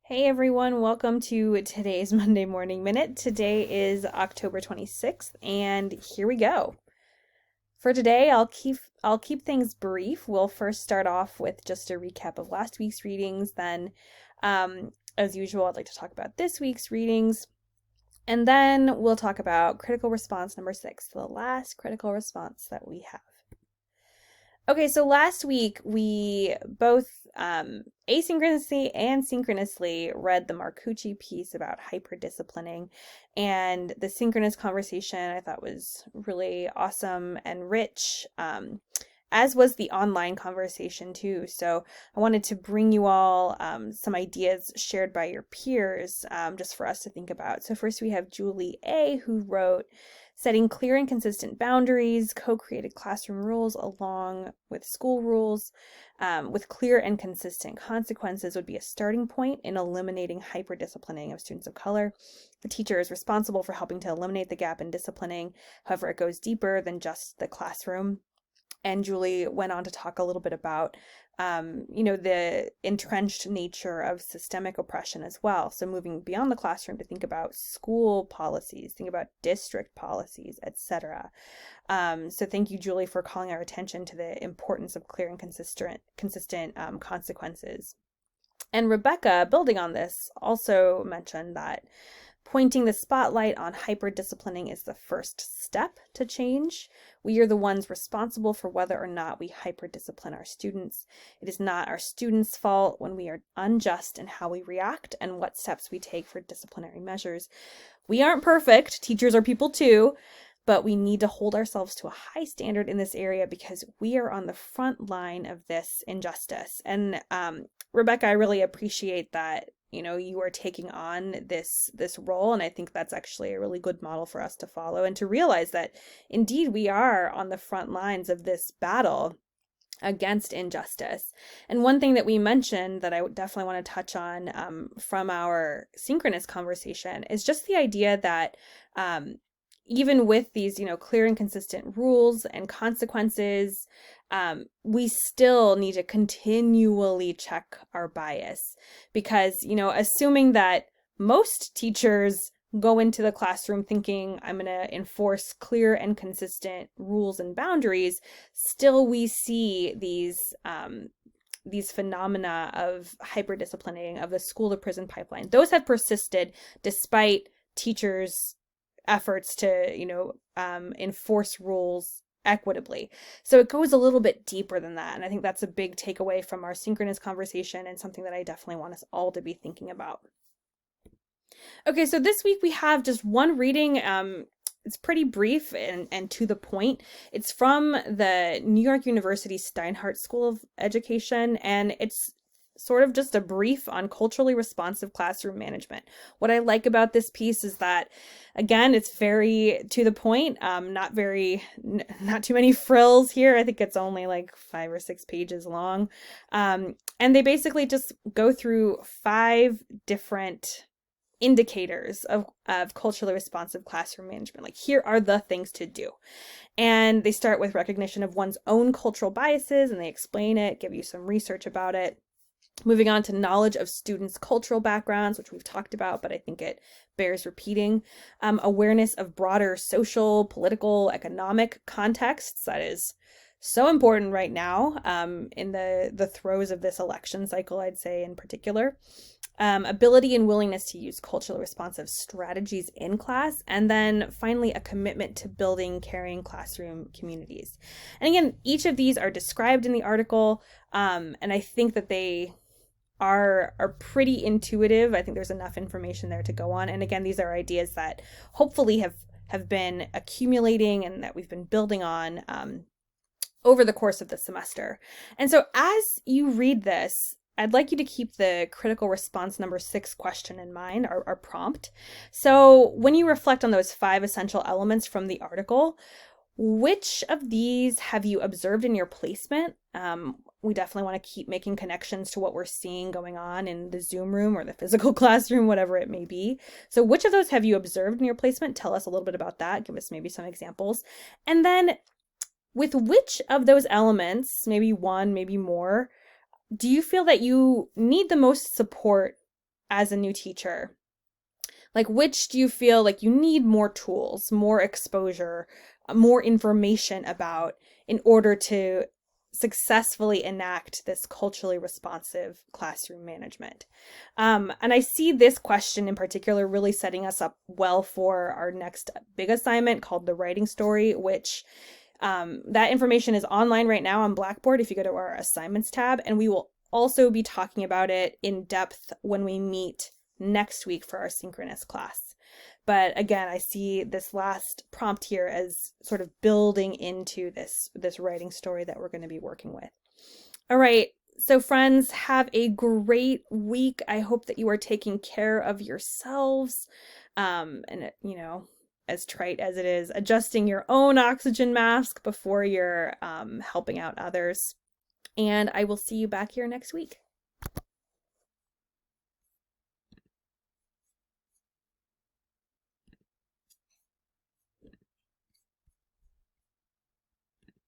Hey everyone, welcome to today's Monday Morning Minute. Today is October 26th, and here we go. For today, I'll keep things brief. We'll first start off with just a recap of last week's readings, then as usual, I'd like to talk about this week's readings, and then we'll talk about critical response number 6, the last critical response that we have. Okay, so last week we both asynchronously and synchronously read the Marcucci piece about hyperdisciplining, and the synchronous conversation I thought was really awesome and rich, as was the online conversation too. So I wanted to bring you all some ideas shared by your peers, just for us to think about. So first we have Julie A., who wrote, setting clear and consistent boundaries, co-created classroom rules along with school rules, with clear and consistent consequences would be a starting point in eliminating hyper-disciplining of students of color. The teacher is responsible for helping to eliminate the gap in disciplining. However, it goes deeper than just the classroom. And Julie went on to talk a little bit about, the entrenched nature of systemic oppression as well. So moving beyond the classroom to think about school policies, think about district policies, etc. So thank you, Julie, for calling our attention to the importance of clear and consistent consequences. And Rebecca, building on this, also mentioned that pointing the spotlight on hyper-disciplining is the first step to change. We are the ones responsible for whether or not we hyper-discipline our students. It is not our students' fault when we are unjust in how we react and what steps we take for disciplinary measures. We aren't perfect. Teachers are people too. But we need to hold ourselves to a high standard in this area because we are on the front line of this injustice. And Rebecca, I really appreciate that you are taking on this role, and I think that's actually a really good model for us to follow and to realize that indeed we are on the front lines of this battle against injustice. And one thing that we mentioned that I definitely want to touch on from our synchronous conversation is just the idea that even with these, clear and consistent rules and consequences, we still need to continually check our bias because, assuming that most teachers go into the classroom thinking I'm going to enforce clear and consistent rules and boundaries, still we see these phenomena of hyperdisciplining of the school to prison pipeline. Those have persisted despite teachers' efforts to enforce rules equitably. So it goes a little bit deeper than that, and I think that's a big takeaway from our synchronous conversation and something that I definitely want us all to be thinking about. Okay, so this week we have just one reading. It's pretty brief and to the point. It's from the New York University Steinhardt School of Education, and it's sort of just a brief on culturally responsive classroom management. What I like about this piece is that, again, it's very to the point, not too many frills here. I think it's only like 5 or 6 pages long. And they basically just go through 5 different indicators of culturally responsive classroom management. Like, here are the things to do. And they start with recognition of one's own cultural biases, and they explain it, give you some research about it. Moving on to knowledge of students' cultural backgrounds, which we've talked about, but I think it bears repeating. Awareness of broader social, political, economic contexts. That is so important right now, in the throes of this election cycle, I'd say in particular. Ability and willingness to use culturally responsive strategies in class, and then finally a commitment to building caring classroom communities. And again, each of these are described in the article, and I think that they are pretty intuitive. I think there's enough information there to go on. And again, these are ideas that hopefully have been accumulating and that we've been building on over the course of the semester. And so as you read this, I'd like you to keep the critical response number 6 question in mind, our prompt. So when you reflect on those 5 essential elements from the article, which of these have you observed in your placement? We definitely want to keep making connections to what we're seeing going on in the Zoom room or the physical classroom, whatever it may be. So which of those have you observed in your placement? Tell us a little bit about that. Give us maybe some examples. And then with which of those elements, maybe one, maybe more, do you feel that you need the most support as a new teacher? Like, which do you feel like you need more tools, more exposure, more information about in order to successfully enact this culturally responsive classroom management? And I see this question in particular really setting us up well for our next big assignment called the writing story, which that information is online right now on Blackboard if you go to our assignments tab, and we will also be talking about it in depth when we meet next week for our synchronous class. But again, I see this last prompt here as sort of building into this writing story that we're going to be working with. All right, so friends, have a great week. I hope that you are taking care of yourselves, and as trite as it is, adjusting your own oxygen mask before you're helping out others. And I will see you back here next week.